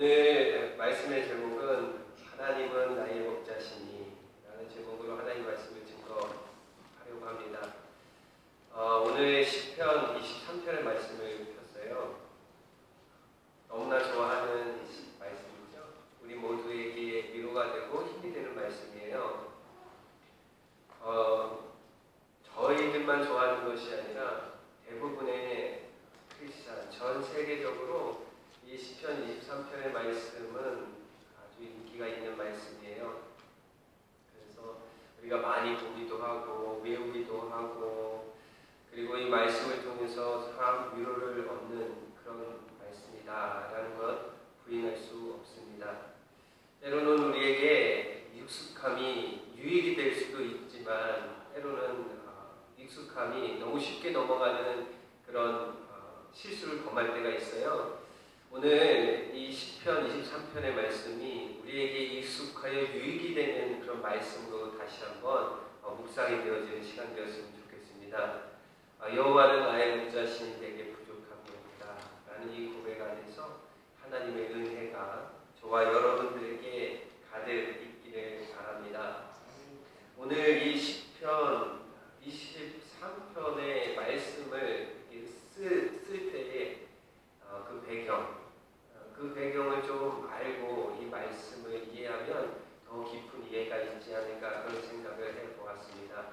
오늘 말씀의 제목은 하나님은 나의 목자시니 라는 제목으로 하나님 말씀을 증거하려고 합니다. 오늘 시편 23편의 말씀을 폈어요. 너무나 좋아하는 말씀이죠. 우리 모두에게 위로가 되고 힘이 되는 말씀이에요. 저희들만 좋아하는 것이 아니라 대부분의 크리스찬, 전 세계적으로 이 시편 23편의 말씀은 아주 인기가 있는 말씀이에요. 그래서 우리가 많이 보기도 하고 외우기도 하고, 그리고 이 말씀을 통해서 참 위로를 얻는 그런 말씀이다라는 것 부인할 수 없습니다. 때로는 우리에게 익숙함이 유익이 될 수도 있지만, 때로는 익숙함이 너무 쉽게 넘어가는 그런 실수를 범할 때가 있어요. 오늘 이 시편 23편의 말씀이 우리에게 익숙하여 유익이 되는 그런 말씀으로 다시 한번 묵상이 되어지는 시간 되었으면 좋겠습니다. 여호와는 나의 목자시니 내게 부족함이 없다 라는 이 고백 안에서 하나님의 은혜가 저와 여러분들에게 가득 있기를 바랍니다. 오늘 이 시편 23편의 말씀을 쓸 때에 그 배경을 좀 알고 이 말씀을 이해하면 더 깊은 이해가 있지 않을까 그런 생각을 해보았습니다.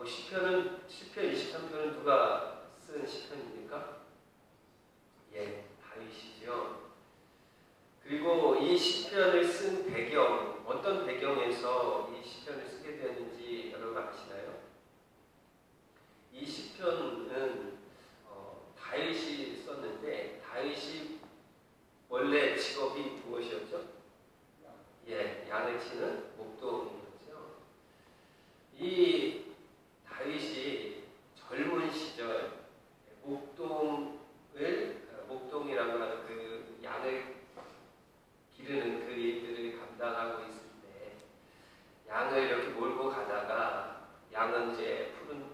시편 23편은 누가 쓴 시편입니까? 다윗이죠. 그리고 이 시편을 쓴 배경, 어떤 배경에서 이 시편을 쓰게 되었는지 여러분 아시나요? 이 시편은 다윗이 썼는데, 다윗이 원래 직업이 무엇이었죠? 양을 치는 목동이었죠. 이 다윗이 젊은 시절 목동이라고 하는 그 양을 기르는 그 일들을 감당하고 있을 때, 양을 이렇게 몰고 가다가 양은 이제 푸른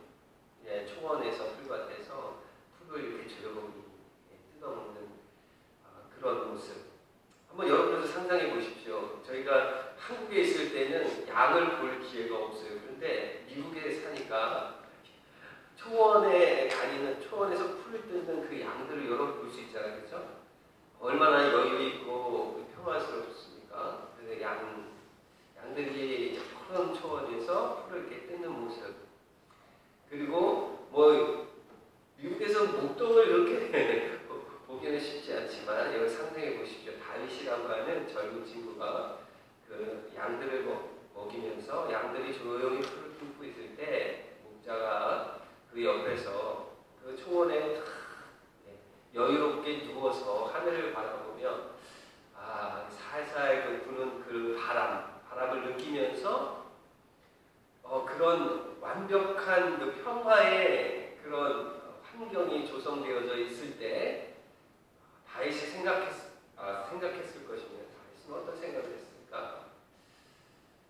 초원에서 풀밭에서 풀을 이렇게 조용히 뜯어먹는 그런 모습. 한번 여러분도 상상해 보십시오. 저희가 한국에 있을 때는 양을 볼 기회가 없어요. 그런데 미국에 사니까 초원에서 풀을 뜯는 그 양들을 여러분 볼 수 있잖아요. 그렇죠? 얼마나 여유 있고 평화스럽습니까? 그래서 양들이 푸른 초원에서 풀을 이렇게 뜯는 모습. 그리고 미국에서 목동을 이렇게 보기는 쉽지 않지만, 여기 상상해 보십시오. 다윗이라고 하는 젊은 친구가 그 양들을 먹이면서 양들이 조용히 풀을 뜯고 있을 때, 목자가 그 옆에서 그 초원에 여유롭게 누워서 하늘을 바라보며 살살 그 부는 그 바람을 느끼면서 그런 완벽한 그 평화의 그런 환경이 조성되어져 있을 때 다윗이 생각했을 것입니다. 다윗은 어떤 생각을 했을까?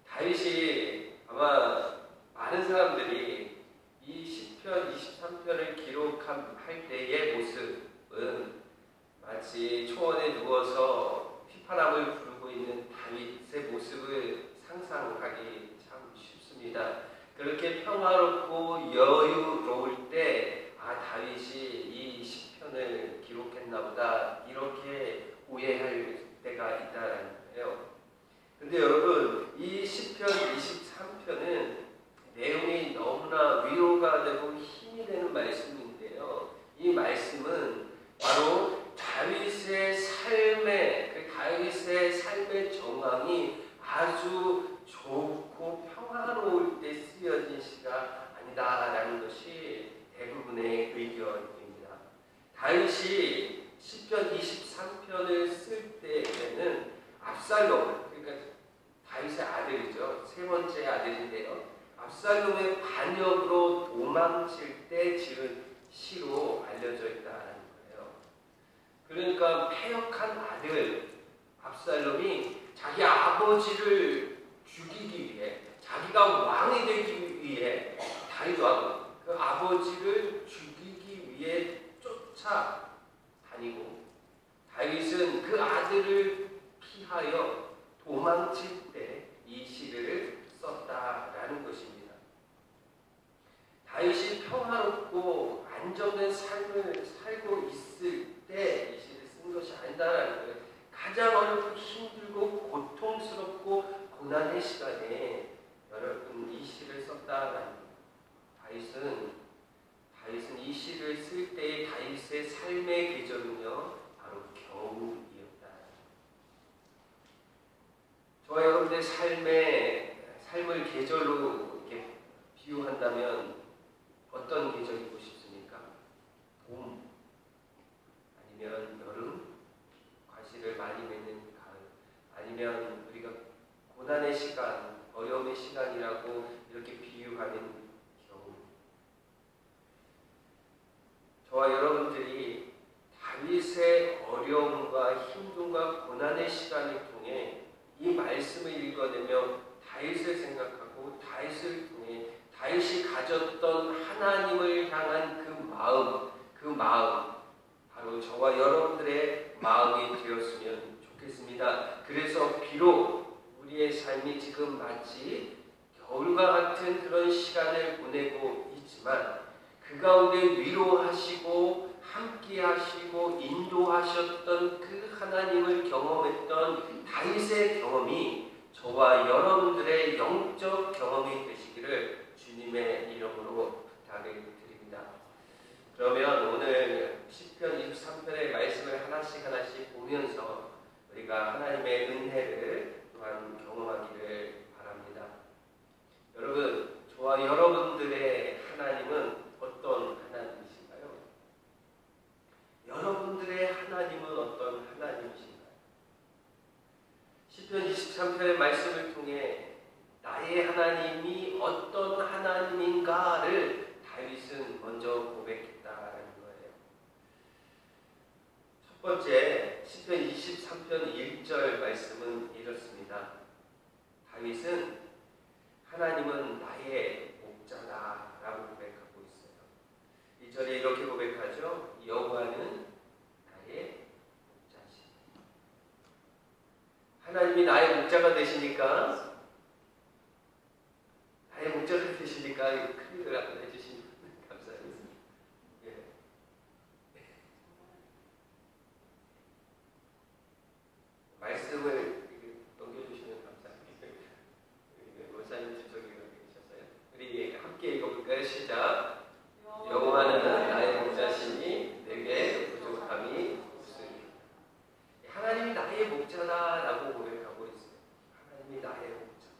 다윗이 아마 많은 사람들이 이 시편 23편을 기록할 때의 모습은 마치 초원에 누워서 휘파람을 부르고 있는 다윗의 모습을 상상하기 참 쉽습니다. 그렇게 평화롭고 여유로울 때 다윗이 이 시편을 기록했나 보다 이렇게 오해할 때가 있다는 거예요. 근데 여러분, 이 시편 23편은 내용이 너무나 위로가 되고 힘이 되는 말씀인데요. 이 말씀은 바로 다윗의 삶의 정황이 아주 좋고 평화로울 때 쓰여진 시가 아니다라는 것이 대부분의 의견입니다. 다윗이 시편 23편을 쓸 때에는 압살롬, 그러니까 다윗의 아들이죠. 세 번째 아들인데요. 압살롬의 반역으로 도망칠 때 지은 시로 알려져 있다는 거예요. 그러니까 패역한 아들 압살롬이 자기 아버지를 죽이기 위해, 자기가 왕이 되기 위해 다윗 왕은 그 아버지를 죽이기 위해 쫓아다니고, 다윗은 그 아들을 피하여 도망칠 때 이 시를 썼다라는 것입니다. 다윗이 평화롭고 안정된 삶을 살고 있을 때 이 시를 쓴 것이 아니다라는 거예요. 가장 어렵고 힘들고 고통스럽고 고난의 시간에 여러분 이 시를 썼다라는 거예요. 다윗은 이 시를 쓸 때의 다윗의 삶의 계절은요 바로 겨울이었다. 저와 여러분의 삶을 계절로 이렇게 비유한다면 어떤 계절이고 싶습니까? 봄, 아니면 여름, 과실을 많이 맺는 가을, 아니면 우리가 고난의 시간, 어려움의 시간이라고 이렇게 비유하는 겨울. 저와 여러분들이 다윗의 어려움과 힘듦과 고난의 시간을 통해 이 말씀을 읽어내며 다윗을 생각하고 다윗을 통해 다윗이 가졌던 하나님을 향한 그 마음 바로 저와 여러분들의 마음이 되었으면 좋겠습니다. 그래서 비록 우리의 삶이 지금 마치 겨울과 같은 그런 시간을 보내고 있지만 그 가운데 위로하시고 함께하시고 인도하셨던 그 하나님을 경험했던 다윗의 경험이 저와 여러분들의 영적 경험이 되시기를 주님의 이름으로 부탁을 드립니다. 그러면 오늘 시편 23편의 말씀을 하나씩 보면서 우리가 하나님의 은혜를 또한 경험하기를 바랍니다. 여러분, 저와 여러분들의 하나님은 어떤 하나님이신가요? 여러분들의 하나님은 어떤 하나님이신가요? 시편 23편의 말씀을 통해 나의 하나님이 어떤 하나님인가를 다윗은 먼저 고백했다라는 거예요. 첫 번째 시편 23편 1절 말씀은 이렇습니다. 다윗은 하나님은 나의 목자다라고 고백하고 있어요. 2절에 이렇게 고백하죠. 여호와는 나의 목자시니. 하나님이 나의 목자가 되시니까 클릭을 한번 해주시면 감사하겠습니다. 예. 말씀을 넘겨주시면 감사하겠습니다. 원사님 주석이 계셨어요. 우리 함께 읽어볼까요? 시작. 여호와는 나의 목자시니 내게 부족함이 없으리. 하나님이 나의 목자다라고 고백하고 있어요. 하나님이 나의 목자다.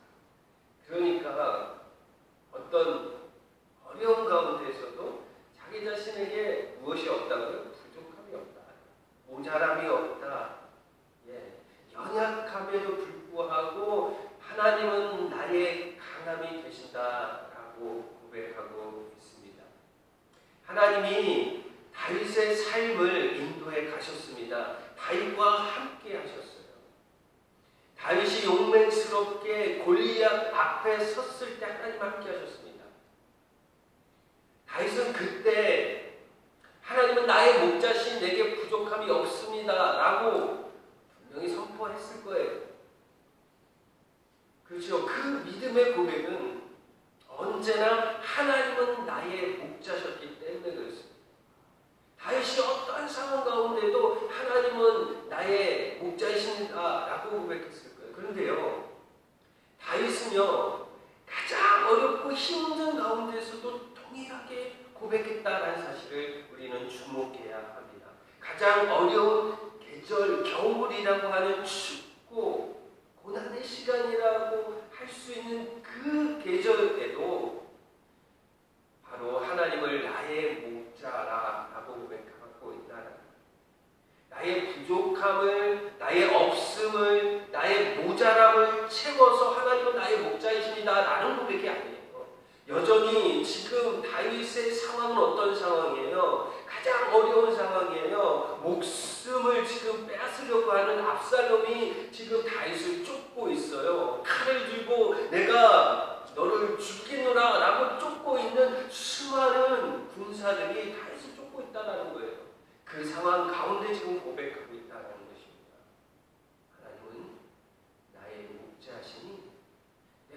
그러니까 어떤 어려운 가운데에서도 자기 자신에게 무엇이 없다고요? 부족함이 없다. 모자람이 없다. 연약함에도 불구하고 하나님은 나의 강함이 되신다라고 고백하고 있습니다. 하나님이 다윗의 삶을 인도해 가셨습니다. 다윗과 함께 하셨어요. 다윗이 용맹스럽게 골리앗 앞에 섰을 때 하나님 함께 하셨습니다. 다윗은 그때 하나님은 나의 목자신 내게 부족함이 없습니다 라고 분명히 선포했을 거예요. 그렇죠. 그 믿음의 고백은 언제나 하나님은 나의 목자셨기 때문에 그렇습니다. 다윗이 어떠한 상황 가운데도 하나님은 나의 목자이십니다라고 고백했을 거예요. 그런데요, 다윗은요 가장 어렵고 힘든 가운데서도 동일하게 고백했다라는 사실을 우리는 주목해야 합니다. 가장 어려운 계절, 겨울이라고 하는 춥고 고난의 시간이라고 할 수 있는 그 계절에도 바로 하나님을 나의 목자라고 고백하고 있다는 거예요. 나의 부족함을, 나의 없음을, 나의 모자람을 채워서 하나님은 나의 목자이십니다라는 고백이 아니에요. 여전히 지금 다윗의 상황은 어떤 상황이에요? 가장 어려운 상황이에요. 목숨을 지금 뺏으려고 하는 압살롬이 지금 다윗을 쫓고 있어요. 칼을 들고 내가 너를 죽이노라 라고 쫓고 있는 수많은 군사들이 다윗을 쫓고 있다는 거예요. 그 상황 가운데 지금 고백하고 있다는 것입니다. 하나님은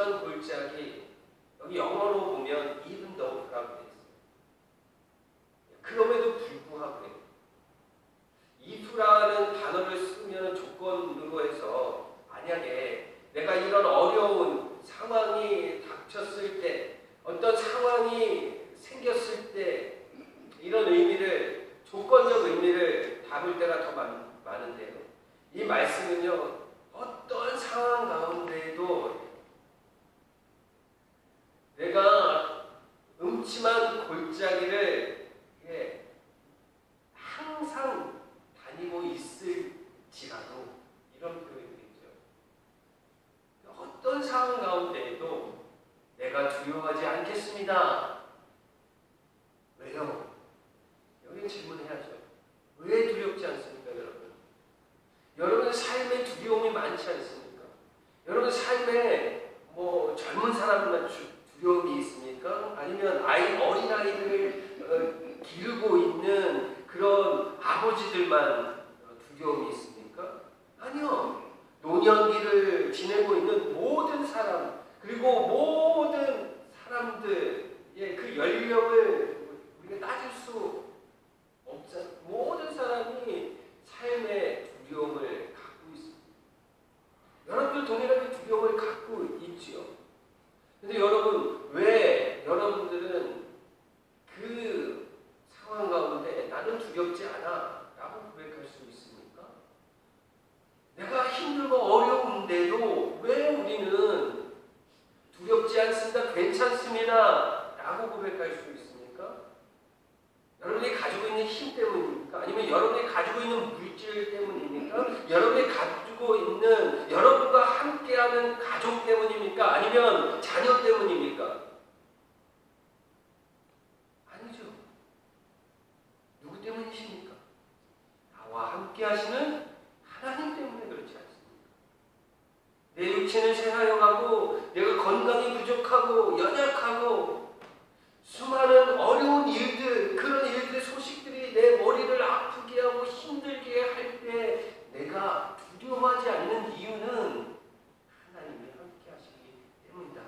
음침한 골짜기, 여기 영어로 보면 even though라고 되어 있어요. 그럼에도 불구하고요. if라는 단어를 쓰면 조건으로 해서 만약에 내가 이런 어려운 상황이 닥쳤을 때, 어떤 상황이 생겼을 때 이런 의미를, 조건적 의미를 담을 때가 더 많은데요. 이 말씀은요, 어떤 상황 가운데에도 내가 음침한 골짜기를 항상 다니고 있을지라도, 이런 표현이 있죠. 어떤 상황 가운데에도 내가 두려워하지 않겠습니다. 왜요? 여기 질문해야죠. 왜 두렵지 않습니까, 여러분? 여러분 삶에 두려움이 많지 않습니까? 여러분 삶에 젊은 사람만 두려움이 있습니까? 아니면 어린아이들을 기르고 있는 그런 아버지들만 두려움이 있습니까? 아니요. 노년기를 지내고 있는 모든 사람, 그리고 모든 사람들의 그 연령을 우리가 따질 수 없잖아요. 모든 사람이 삶의 두려움을 갖고 있습니다. 여러분들 동일하게 두려움을 갖고 있지요. 근데 여러분, 왜 여러분들은 그 상황 가운데 나는 두렵지 않아 라고 고백할 수 있습니까? 내가 힘들고 어려운데도 왜 우리는 두렵지 않습니다, 괜찮습니다 라고 고백할 수 있습니까? 여러분이 가지고 있는 힘 때문입니까? 아니면 여러분이 가지고 있는 물질 때문입니까? 여러분이 가지고 있는 여러분과 함께하는 가족 때문입니까? 아니면 자녀 때문입니까? 아니죠. 누구 때문이십니까? 나와 함께 하시는 하나님 때문에 그렇지 않습니까? 내 육체는 쇠하여가고 내가 건강이 부족하고 연약하고 수많은 어려운 일들, 그런 일들의 소식들이 내 머리를 아프게 하고 힘들게 할 때 내가 두려워하지 않는 이유는 하나님이 함께 하시기 때문이다.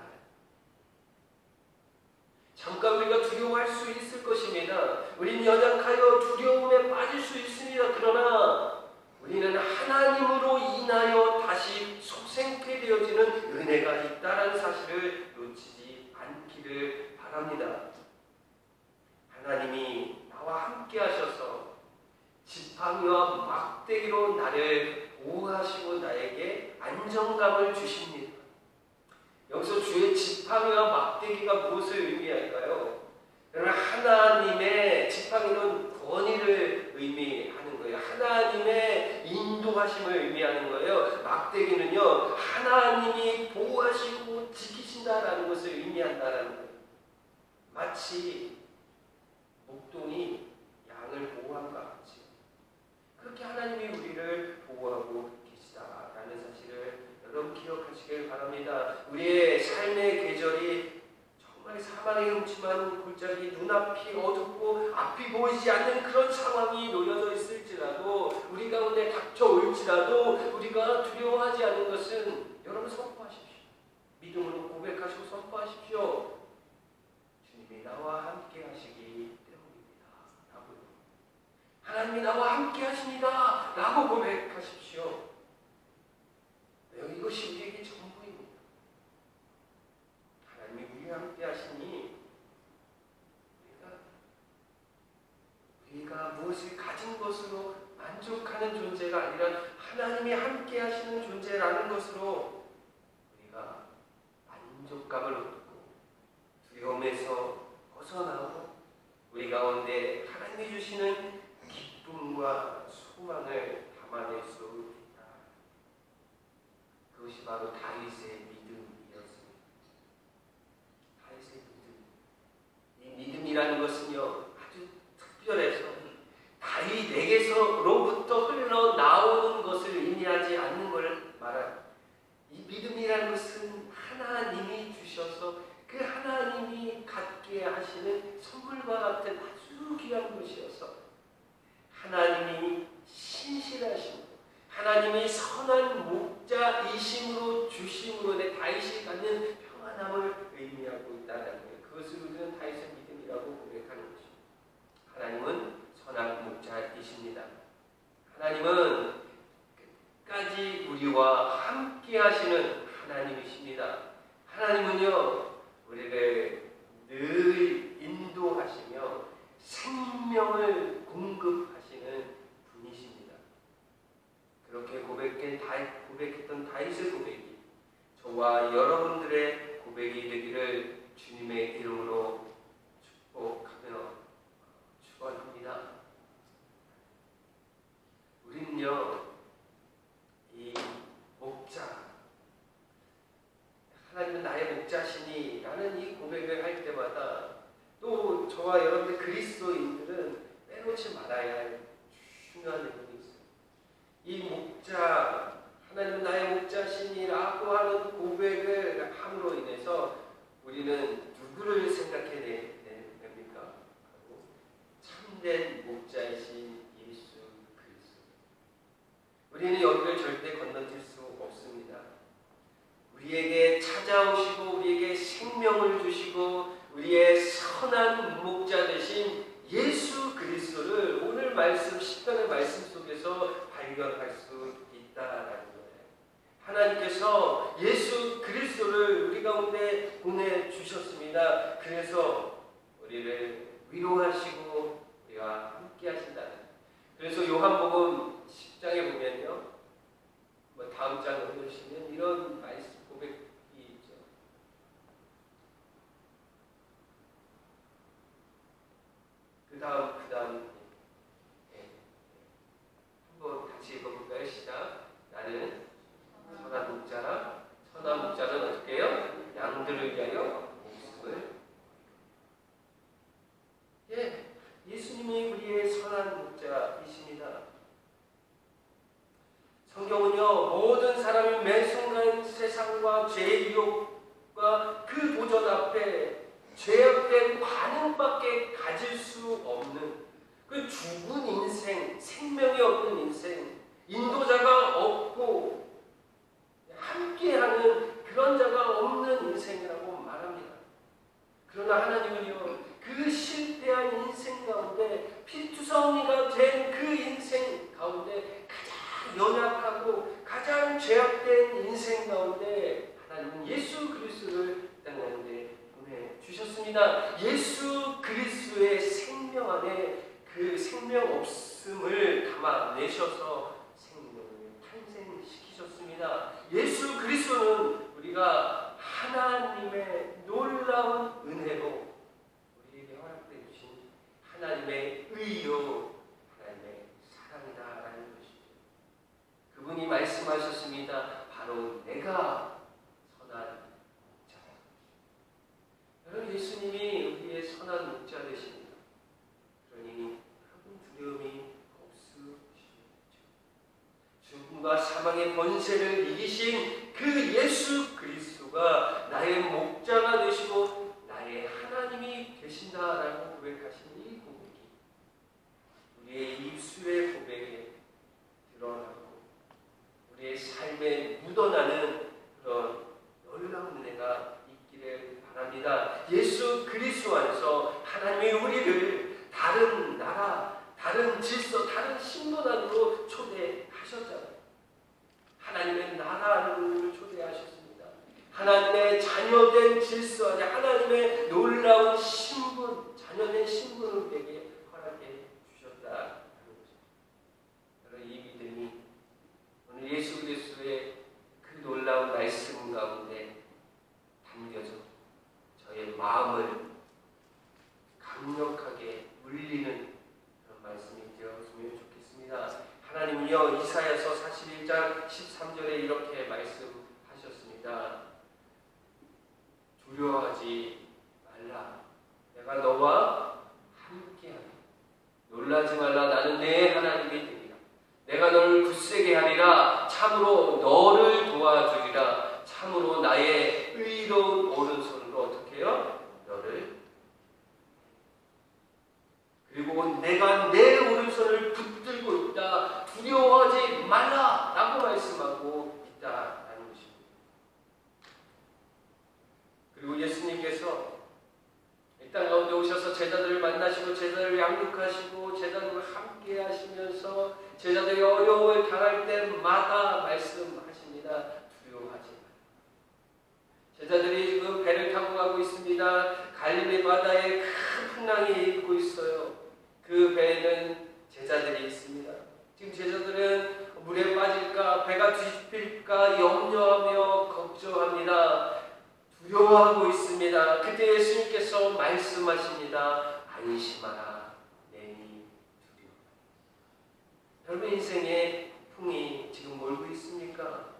잠깐 우리가 두려워할 수 있을 것입니다. 우리는 연약하여 두려움에 빠질 수 있습니다. 그러나 우리는 하나님으로 인하여 다시 속생케 되어지는 은혜가 있다는 사실을 놓치지 않기를 바랍니다. 하나님이 나와 함께 하셔서 지팡이와 막대기로 나를 보호하시고 나에게 안정감을 주십니다. 여기서 주의 지팡이와 막대기가 무엇을 의미할까요? 여러분, 하나님의 지팡이는 권위를 의미하는 거예요. 하나님의 인도하심을 의미하는 거예요. 막대기는요, 하나님이 보호하시고 지키신다라는 것을 의미한다라는 거예요. 마치 목동이 양을 보호함과 같이 그렇게 하나님이 우리를 보호하고 계시다라는 사실을 여러분 기억하시길 바랍니다. 우리의 삶의 계절이 정말 사망의 음침한 골짜기, 눈앞이 어둡고 앞이 보이지 않는 그런 상황이 놓여져 있을지라도, 우리 가운데 닥쳐올지라도 우리가 두려워하지 않는 것은 여러분 선포하십시오. 믿음으로 고백하시고 선포하십시오. 주님이 나와 함께 하시기 하나님이 나와 함께 하십니다 라고 고백하십시오. 이것이 우리에게 전부입니다. 하나님이 우리와 함께 하시니 우리가 무엇을 가진 것으로 만족하는 존재가 아니라 하나님이 함께 하시는 존재라는 것으로 우리가 만족감을 얻고 두려움에서 벗어나고 우리 가운데 하나님이 주시는 기쁨과 소망을 담아낼 수 있다. 그것이 바로 다윗의 믿음이었습니다. 다윗의 믿음. 이 믿음이라는 것은요, 아주 특별해서 다윗에게서로부터 흘러나오는 것을 의미하지 않는 걸 말합니다. 이 믿음이라는 것은 하나님이 주셔서 그 하나님이 갖게 하시는 선물과 같은 아주 귀한 것이어서 하나님이 신실하시고 하나님이 선한 목자이심으로 주심으로 내 다윗이 갖는 평안함을 의미하고 있다는 거예요. 그것을 우리는 다윗의 믿음이라고 고백하는 것입니다. 하나님은 선한 목자이십니다. 하나님은 끝까지 우리와 함께 하시는 하나님이십니다. 하나님은요, 우리를 늘 인도하시며 생명을 공급하시는 분이십니다. 그렇게 고백했던 다윗의 고백이 저와 여러분들의 고백이 되기를 주님의 이름으로 축복하며 축원합니다. 우리는요, 이 목자, 하나님은 나의 목자시니 라는 이 고백을 할 때마다 또 저와 여러분들 그리스도인들은 빼놓지 말아야 할 중요한 내용이 있어요. 이 목자, 하나님은 나의 목자시니라고 하는 고백을 함으로 인해서 우리는 누구를 생각해야 됩니까? 참된 목자이신 예수 그리스도. 우리는 여기를 절대 건너뛸 수 없습니다. 우리에게 찾아오시고 우리에게 생명을 주시고 우리의 선한 목자 되신 예수 그리스도를 오늘 말씀, 시편의 말씀 속에서 발견할 수 있다라는 거예요. 하나님께서 예수 그리스도를 우리 가운데 보내주셨습니다. 그래서 우리를 위로하시고 우리와 함께 하신다는. 그래서 요한복음 10장에 보면요, 다음 장으로 보시면 이런 말씀 고백이 있죠. 그 다음 한번 같이 읽어볼까요? 시작. 나는 선한 목자라. 선한 목자는 어떻게 해요? 양들을 위하여 목숨을. 예수님이 우리의 선한 목자이십니다. 성경은요, 모든 사람이 매 순간 세상과 죄의 유혹과 그 도전 앞에 죄악된 반응밖에 가질 수 없는 그 죽은 인생, 생명이 없는 인생, 인도자가 없고 함께하는 그런 자가 없는 인생이라고 말합니다. 그러나 하나님은요, 그 실패한 인생 가운데 피투성이가 된 그 인생 가운데 가장 연약하고 가장 죄악된 인생 가운데 하나님은 예수 그리스도를 땅 가운데 보내주셨습니다. 예수 그리스도의 생명 안에 그 생명 없음을 담아내셔서 생명을 탄생시키셨습니다. 예수 그리스도는 우리가 하나님의 놀라운 은혜로 우리에게 허락되어 주신 하나님의 의요, 하나님의 사랑이다라는 것이죠. 그분이 말씀하셨습니다. 바로 내가 선한 목자다. 여러분, 예수님이 우리의 선한 목자 되십니다. 그러니 아무 두려움이 없으시죠. 죽음과 사망의 권세를 이기신 그 예수 그리스도가 나의 목자가 되시고 나의 하나님이 되신다라고 고백하신 이 고백이 우리의 입술의 고백에 드러나고 우리의 삶에 묻어나는 그런 놀라운 은혜가 있기를 바랍니다. 예수 그리스도 안에서 하나님이 우리를 다른 나라, 다른 질서, 다른 신분 안으로 초대하셨잖아요. 하나님의 나라 안으로 초대하셨습니다. 하나님의 자녀된 질서 안에 하나님의 놀라운 신분, 자녀된 신분을 우리에게 허락해 주셨다는 것입니다. 여러분, 이 믿음이 오늘 예수 그리스도의 그 놀라운 말씀 가운데 담겨져 저의 마음을 강력하게 울리는 그런 말씀이 되었으면 좋겠습니다. 하나님은요, 이사야서 41장 13절에 이렇게 말씀하셨습니다. 두려워하지 말라. 내가 너와 함께하리. 놀라지 말라. 나는 내 하나님이 되리라. 내가 너를 굳세게 하리라. 참으로 너를 도와주리라. 참으로 나의 의로운 오른손으로 어떻게 해요? 너를. 그리고 내가 내 오른손을 붙들고 있다. 두려워하지 말라 라고 말씀하고 있다. 제자들을 만나시고 제자들을 양육하시고 제자들과 함께 하시면서 제자들이 어려움을 당할 때마다 말씀하십니다. 두려워하지 마라. 제자들이 지금 배를 타고 가고 있습니다. 갈릴리 바다에 큰 풍랑이 일고 있어요. 그 배에는 제자들이 있습니다. 지금 제자들은 물에 빠질까, 배가 뒤집힐까 염려하며 걱정합니다. 두려워하고 있습니다. 그때 예수님께서 말씀하십니다. 안심하라, 내니 두려워. 여러분 인생에 폭풍이 지금 몰고 있습니까?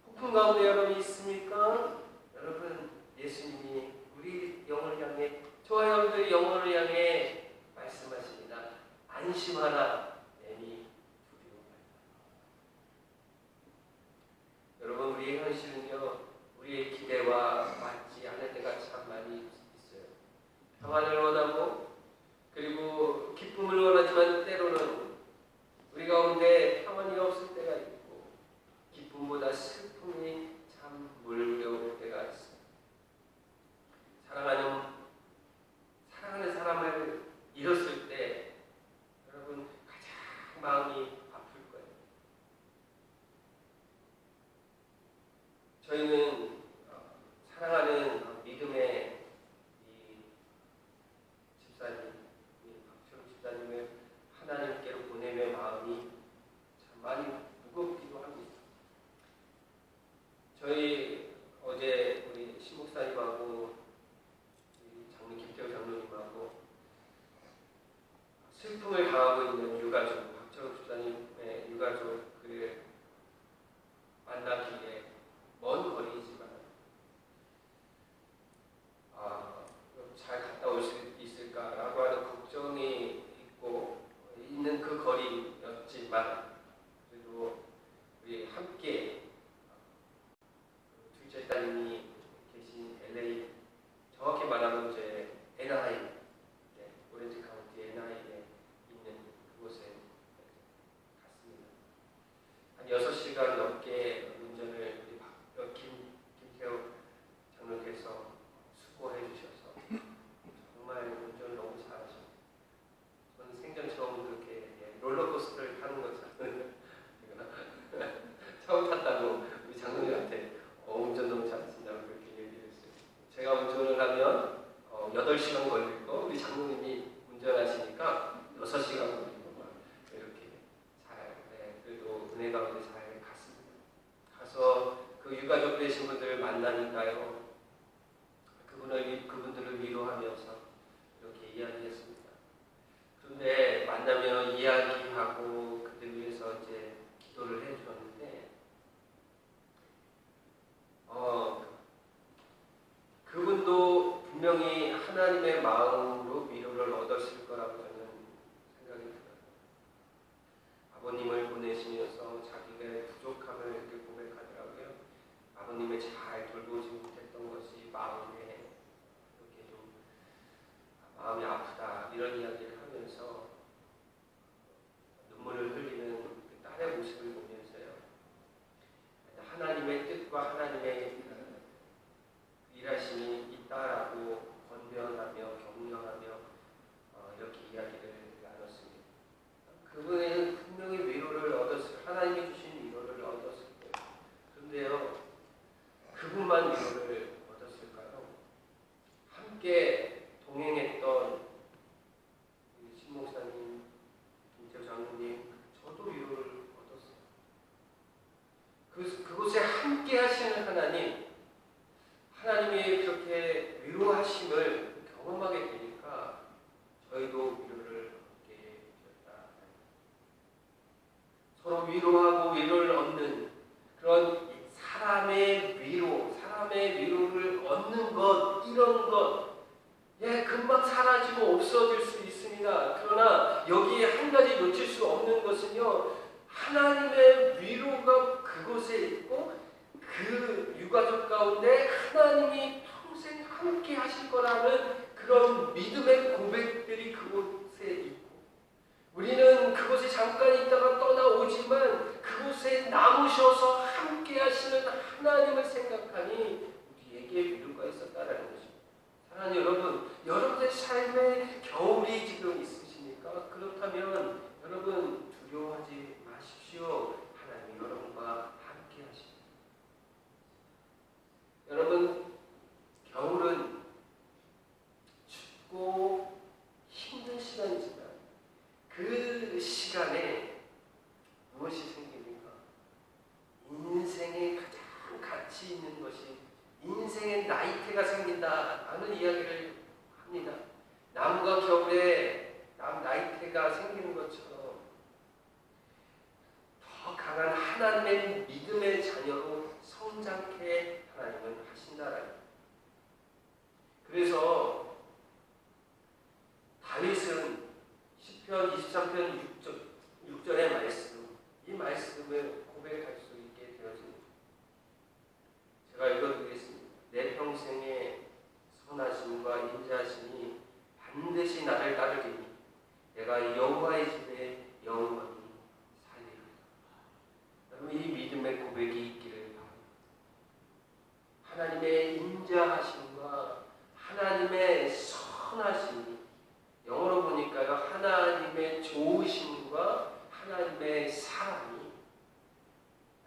폭풍 가운데 여러분이 있습니까? 여러분 예수님이 우리 영혼을 향해, 저와 여러분들의 영혼을 향해 말씀하십니다. 안심하라, 내니 두려워 말라. 여러분 우리의 현실은요, 우리의 기대와 맞지 않을 때가 참 많이 있어요. 평안을 원하고 그리고 기쁨을 원하지만 때로는 우리 가운데 평안이 없을 때가 있고 기쁨보다 슬픔이 참 몰려올 때가 있어요. 사랑하는 사람을 잃었을 때 여러분 가장 마음이 아플 거예요. 저희는 사랑하는 믿음의 이 집사님, 박철우 집사님을 하나님께로 보내며 마음이 참 많이 무겁기도 합니다. 저희 어제 우리 신목사님하고 장로 김태우 장로님하고 슬픔을 당하고 있는 유가족, 박철우 집사님의 유가족을 만나기에 먼 거리이지만 잘 갔다 올 수 있을까라고 하는 걱정이 있는 그 거리였지만 그래도 우리 함께 둘째 따님이 계신 LA, 정확히 말하면 이제 애나하임, 오렌지 카운티 애나하임에 있는 그곳에 갔습니다. 한 6시간 넘게 운전을 김태우 장로께서 수고해 주셔서 정말 운전을 너무 잘하셨어요. 저는 생전 처음 그렇게 롤러코스터를 타는 거잖아요. 처음 탔다고 우리 장로님한테 운전 너무 잘하신다고 그렇게 얘기를 했어요. 제가 운전을 하면 8시간 걸릴 거 우리 장로님이 운전하시니까 6시간 걸리고 막 이렇게 잘, 그래도 은혜 가운데 잘 갔습니다. 가서 그 유가족 되신 분들을 만나니까요, 그분들을 위로하면서 이렇게 이야기했습니다. 그런데 만나면 이야기하고 그들 위해서 이제 기도를 해주었는데, 그분도 분명히 하나님의 마음으로 위로를 얻었을 거라고 저는 생각이 들어요. 아버님을 보내시면서 자기의 부족함을 이렇게 고백하더라고요. 아버님을 잘 돌보지 못했던 것이 마음에 이렇게 좀 마음이 아프다 이런 이야기를 하면서 눈물을 흘리는 그 딸의 모습을 보면서요, 하나님의 뜻과 하나님의 일하심이 있다라고 권면하며 격려하며 이렇게 이야기를 나눴습니다. 그분은 분명히 위로를 하나님이 주신 위로를 얻었을 거예요. 그런데요, 그분만 위로를 얻었을까요? 함께 동행했던 신목사님, 김태우 장로님, 저도 위로를 얻었어요. 그곳에 함께 하시는 하나님이 그렇게 위로하심을 경험하게 되니까 저희도 위로를 얻게 되었다. 서로 위로하고 위로를 얻는 그런 사람의 위로를 얻는 것, 이런 것, 금방 사라지고 없어질 수 있습니다. 그러나 여기에 한 가지 놓칠 수 없는 것은요, 하나님의 위로가 그곳에 있고 그 유가족 가운데 하나님이 평생 함께 하실 거라는 그런 믿음의 고백들이 그곳에 있고, 우리는 그곳에 잠깐 있다가 떠나오지만 그곳에 남으셔서 함께 하시는 하나님을 생각하니 우리에게 위로가 있었다라는 것입니다. 사랑하는 여러분, 여러분의 삶에 겨울이 지금 있으십니까? 그렇다면 여러분 두려워하지 마십시오. 하나님이 여러분과 함께 하십니다. 여러분, 겨울은 춥고 힘든 시간이지만 그 시간에 무엇이 생깁니까? 인생에 가장 가치 있는 것이 인생의 나이테가 생긴다라는 이야기를 합니다. 남과 겨울에 나이테가 생기는 것처럼 더 강한 하나님의 믿음의 자녀로 성장케 하나님은 하신다라는. 그래서 다윗은 시편 23편 6절의 말씀, 이 말씀을 고백할 수 있게 되어집니다. 제가 읽어드리겠습니다. 내 평생에 선하심과 인자하심이 반드시 나를 따르리니 내가 여호와의 집에 영원히 살리리라. 여러분, 이 믿음의 고백이 있기를 바랍니다. 하나님의 인자하심과 하나님의 선하심이, 영어로 보니까요, 하나님의 좋으심과 하나님의 사랑이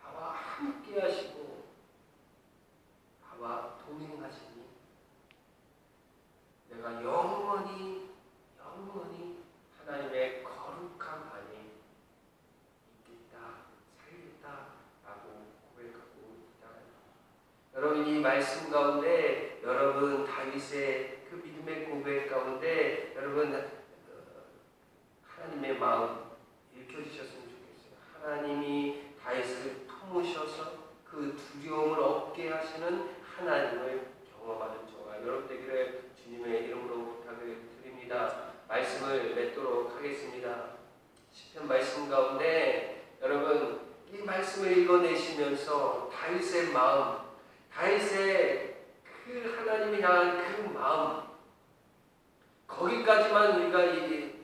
나와 함께 하시고 나와 동행하시니 내가 영원히 하나님의 거룩한 안에 있겠다, 살겠다라고 고백하고 있다. 여러분, 이 말씀 가운데 여러분 다윗의 그 믿음의 고백 가운데 여러분 하나님의 마음 읽혀지셨으면 좋겠어요. 하나님이 다윗을 품으셔서 그 두려움을 없게 하시는 하나님을 경험하는 저와 여러분 되기를 주님의 이름으로 부탁을 드립니다. 말씀을 맺도록 하겠습니다. 시편 말씀 가운데 여러분 이 말씀을 읽어내시면서 다윗의 마음, 다윗의 그 하나님이 향한 그 마음, 거기까지만 우리가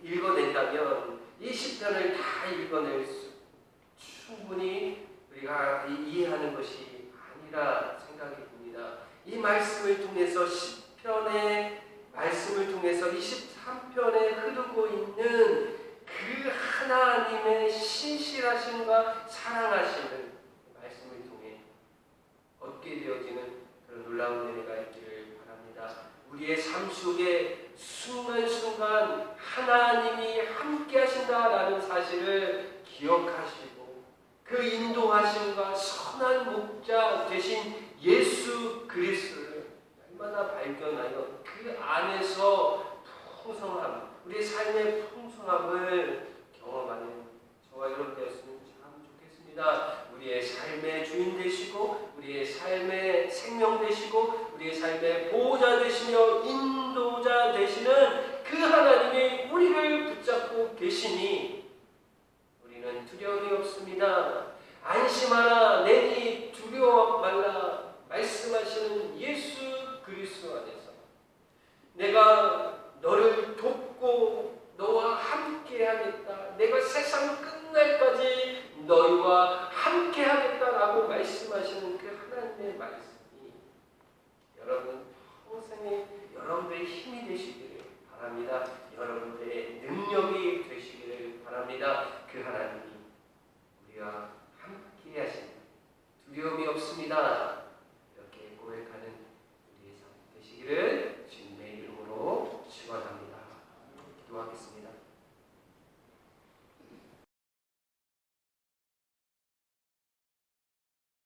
읽어낸다면 이 시편을 다 읽어낼 수 충분히 우리가 이해하는 것이 아니라 생각이 듭니다. 이 말씀을 통해서 시편의 말씀을 통해서 23편에 흐르고 있는 그 하나님의 신실하심과 사랑하심을 말씀을 통해 얻게 되어지는 그런 놀라운 은혜가 있기를 바랍니다. 우리의 삶 속에 순간순간 하나님이 함께 하신다라는 사실을 기억하시고 그 인도하심과 선한 목자 되신 예수 그리스도를 얼마나 발견하여 그 안에서 풍성함, 우리의 삶의 풍성함을 경험하는 저와 여러분 되었으면 참 좋겠습니다. 우리의 삶의 주인 되시고 우리의 삶의 생명 되시고 우리의 삶의 보호자 되시며 인도자 되시는 그 하나님이 우리를 붙잡고 계시니 우리는 두려움이 없습니다. 안심하라, 내니 두려워 말라 말씀하시는 예수 그리스도 안에서 내가 너를 돕고 너와 함께 하겠다, 내가 세상 끝날까지 너희와 함께 하겠다라고 말씀하시는 그 하나님의 말씀이 여러분 평생에 여러분들의 힘이 되시기를 바랍니다. 여러분들의 능력이 되시기를 바랍니다. 그 하나님이 우리와 함께 하십니다. 두려움이 없습니다.